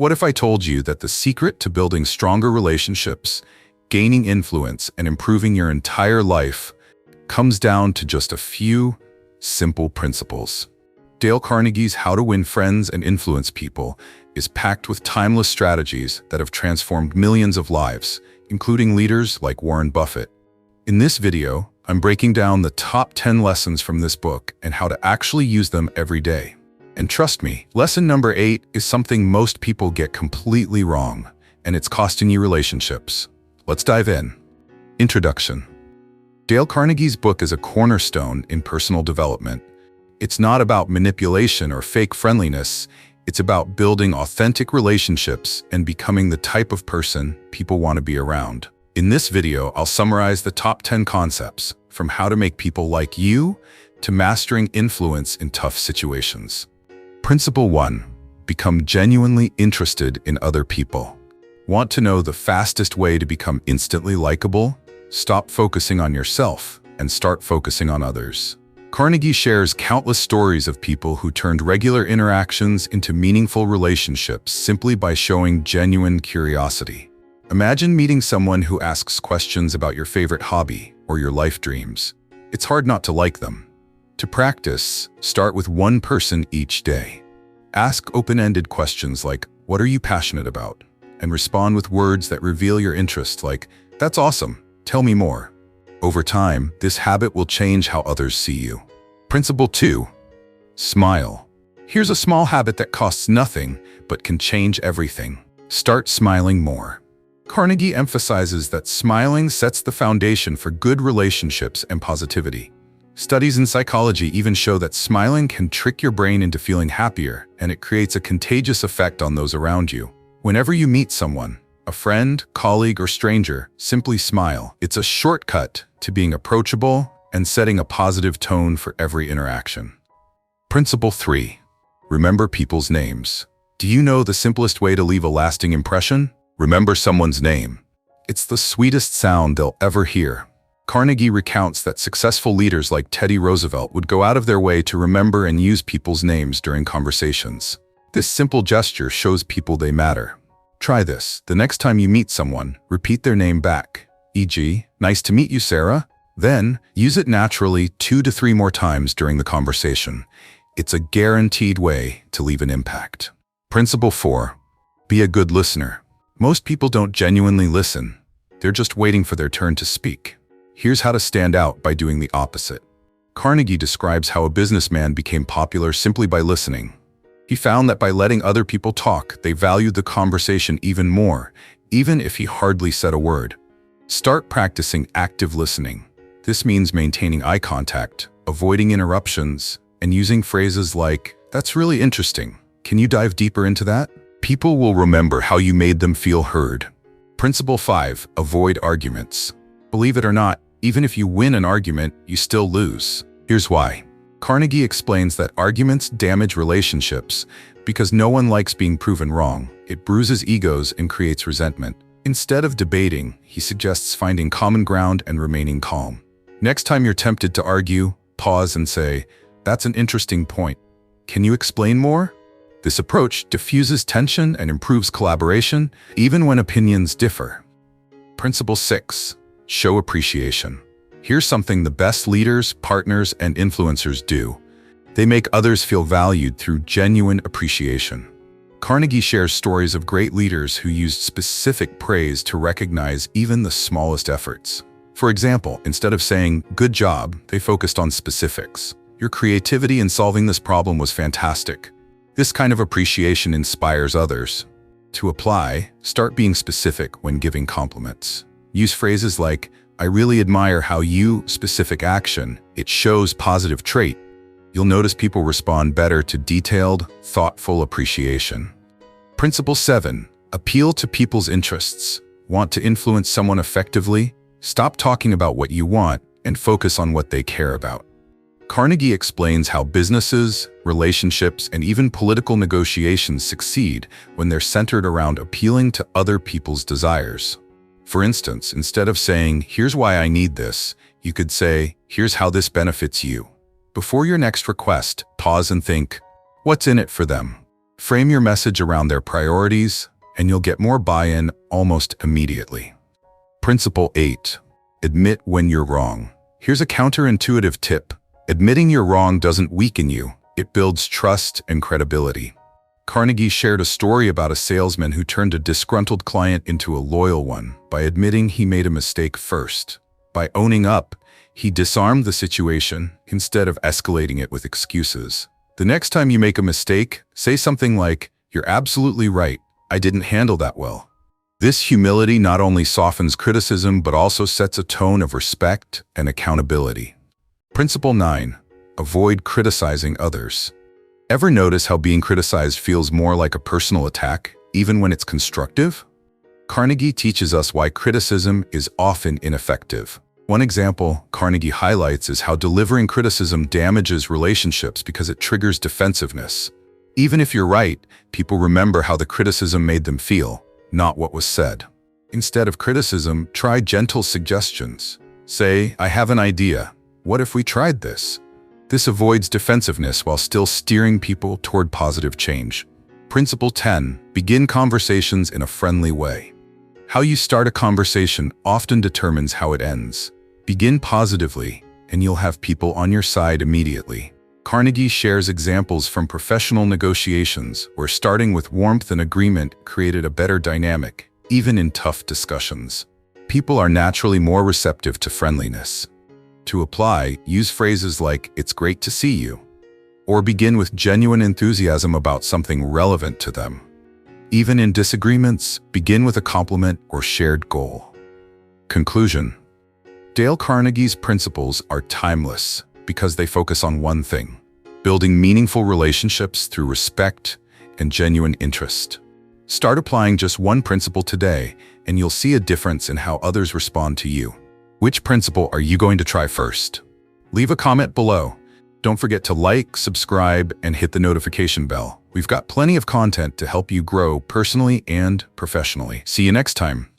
What if I told you that the secret to building stronger relationships, gaining influence, and improving your entire life comes down to just a few simple principles? Dale Carnegie's How to Win Friends and Influence People is packed with timeless strategies that have transformed millions of lives, including leaders like Warren Buffett. In this video, I'm breaking down the top 10 lessons from this book and how to actually use them every day. And trust me, lesson number 8 is something most people get completely wrong, and it's costing you relationships. Let's dive in. Introduction. Dale Carnegie's book is a cornerstone in personal development. It's not about manipulation or fake friendliness. It's about building authentic relationships and becoming the type of person people want to be around. In this video, I'll summarize the top 10 concepts, from how to make people like you to mastering influence in tough situations. Principle 1. Become genuinely interested in other people. Want to know the fastest way to become instantly likable? Stop focusing on yourself and start focusing on others. Carnegie shares countless stories of people who turned regular interactions into meaningful relationships simply by showing genuine curiosity. Imagine meeting someone who asks questions about your favorite hobby or your life dreams. It's hard not to like them. To practice, start with one person each day. Ask open-ended questions like, "What are you passionate about?" and respond with words that reveal your interest like, "That's awesome, tell me more." Over time, this habit will change how others see you. Principle 2. Smile. Here's a small habit that costs nothing, but can change everything. Start smiling more. Carnegie emphasizes that smiling sets the foundation for good relationships and positivity. Studies in psychology even show that smiling can trick your brain into feeling happier, and it creates a contagious effect on those around you. Whenever you meet someone, a friend, colleague, or stranger, simply smile. It's a shortcut to being approachable and setting a positive tone for every interaction. Principle 3. Remember people's names. Do you know the simplest way to leave a lasting impression? Remember someone's name. It's the sweetest sound they'll ever hear. Carnegie recounts that successful leaders like Teddy Roosevelt would go out of their way to remember and use people's names during conversations. This simple gesture shows people they matter. Try this. The next time you meet someone, repeat their name back. E.g., "Nice to meet you, Sarah." Then, use it naturally 2 to 3 more times during the conversation. It's a guaranteed way to leave an impact. Principle 4. Be a good listener. Most people don't genuinely listen. They're just waiting for their turn to speak. Here's how to stand out by doing the opposite. Carnegie describes how a businessman became popular simply by listening. He found that by letting other people talk, they valued the conversation even more, even if he hardly said a word. Start practicing active listening. This means maintaining eye contact, avoiding interruptions, and using phrases like, "That's really interesting. Can you dive deeper into that?" People will remember how you made them feel heard. Principle 5. Avoid arguments. Believe it or not, even if you win an argument, you still lose. Here's why. Carnegie explains that arguments damage relationships because no one likes being proven wrong. It bruises egos and creates resentment. Instead of debating, he suggests finding common ground and remaining calm. Next time you're tempted to argue, pause and say, "That's an interesting point. Can you explain more?" This approach diffuses tension and improves collaboration, even when opinions differ. Principle 6. Show appreciation. Here's something the best leaders, partners, and influencers do. They make others feel valued through genuine appreciation. Carnegie shares stories of great leaders who used specific praise to recognize even the smallest efforts. For example, instead of saying, "Good job," they focused on specifics. "Your creativity in solving this problem was fantastic." This kind of appreciation inspires others. To apply, start being specific when giving compliments. Use phrases like, "I really admire how you," specific action. It shows positive trait. You'll notice people respond better to detailed, thoughtful appreciation. Principle 7. Appeal to people's interests. Want to influence someone effectively? Stop talking about what you want and focus on what they care about. Carnegie explains how businesses, relationships, and even political negotiations succeed when they're centered around appealing to other people's desires. For instance, instead of saying, "Here's why I need this," you could say, "Here's how this benefits you." Before your next request, pause and think, what's in it for them? Frame your message around their priorities, and you'll get more buy-in almost immediately. Principle 8. Admit when you're wrong. Here's a counterintuitive tip. Admitting you're wrong doesn't weaken you. It builds trust and credibility. Carnegie shared a story about a salesman who turned a disgruntled client into a loyal one by admitting he made a mistake first. By owning up, he disarmed the situation instead of escalating it with excuses. The next time you make a mistake, say something like, "You're absolutely right. I didn't handle that well." This humility not only softens criticism but also sets a tone of respect and accountability. Principle 9. Avoid criticizing others. Ever notice how being criticized feels more like a personal attack, even when it's constructive? Carnegie teaches us why criticism is often ineffective. One example Carnegie highlights is how delivering criticism damages relationships because it triggers defensiveness. Even if you're right, people remember how the criticism made them feel, not what was said. Instead of criticism, try gentle suggestions. Say, "I have an idea. What if we tried this?" This avoids defensiveness while still steering people toward positive change. Principle 10. Begin conversations in a friendly way. How you start a conversation often determines how it ends. Begin positively, and you'll have people on your side immediately. Carnegie shares examples from professional negotiations where starting with warmth and agreement created a better dynamic, even in tough discussions. People are naturally more receptive to friendliness. To apply, use phrases like, "It's great to see you," or begin with genuine enthusiasm about something relevant to them. Even in disagreements, begin with a compliment or shared goal. Conclusion. Dale Carnegie's principles are timeless because they focus on one thing: building meaningful relationships through respect and genuine interest. Start applying just one principle today, and you'll see a difference in how others respond to you. Which principle are you going to try first? Leave a comment below. Don't forget to like, subscribe, and hit the notification bell. We've got plenty of content to help you grow personally and professionally. See you next time.